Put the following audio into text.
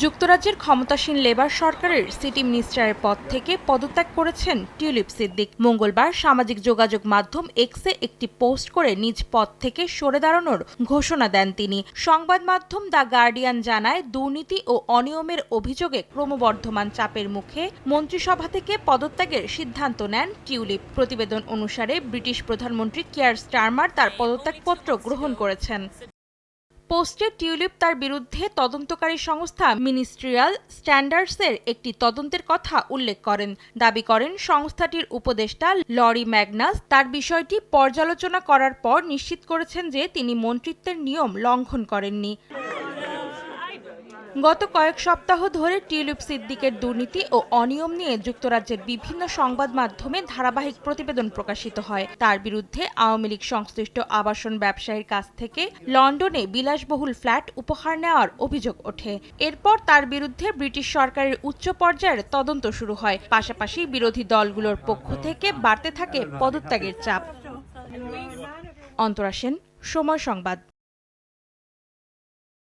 যুক্তরাজ্যের ক্ষমতাসীন লেবার সরকারের সিটি মিনিস্টারের পদ থেকে পদত্যাগ করেছেন টিউলিপ সিদ্দিক। মঙ্গলবার সামাজিক যোগাযোগ মাধ্যম এক্সে একটি পোস্ট করে নিজ পদ থেকে সরে দাঁড়ানোর ঘোষণা দেন তিনি। সংবাদ মাধ্যম দ্য গার্ডিয়ান জানায়, দুর্নীতি ও অনিয়মের অভিযোগে ক্রমবর্ধমান চাপের মুখে মন্ত্রিসভা থেকে পদত্যাগের সিদ্ধান্ত নেন টিউলিপ। প্রতিবেদন অনুসারে ব্রিটিশ প্রধানমন্ত্রী কিয়ার স্টারমার তার পদত্যাগপত্র গ্রহণ করেছেন। পোস্টে টিউলিপ তার বিরুদ্ধে তদন্তকারী সংস্থা মিনিস্ট্রিয়াল স্ট্যান্ডার্ডসের একটি তদন্তের কথা উল্লেখ করেন। দাবি করেন, সংস্থাটির উপদেষ্টা লরি ম্যাগনাস তার বিষয়টি পর্যালোচনা করার পর নিশ্চিত করেছেন যে তিনি মন্ত্রিত্বের নিয়ম লঙ্ঘন করেননি। গত কয়েক সপ্তাহ ধরে টিউলিপ সিদ্দিকের দুর্নীতি ও অনিয়ম নিয়ে যুক্তরাজ্যের বিভিন্ন সংবাদ মাধ্যমে ধারাবাহিক প্রতিবেদন প্রকাশিত হয়। তার বিরুদ্ধে আওয়ামী লীগ সংশ্লিষ্ট আবাসন ব্যবসায়ীর কাছ থেকে লন্ডনে বিলাসবহুল ফ্ল্যাট উপহার নেওয়ার অভিযোগ ওঠে। এরপর তার বিরুদ্ধে ব্রিটিশ সরকারের উচ্চ পর্যায়ের তদন্ত শুরু হয়। পাশাপাশি বিরোধী দলগুলোর পক্ষ থেকে বাড়তে থাকে পদত্যাগের চাপ। অন্তরা সেন, সময় সংবাদ।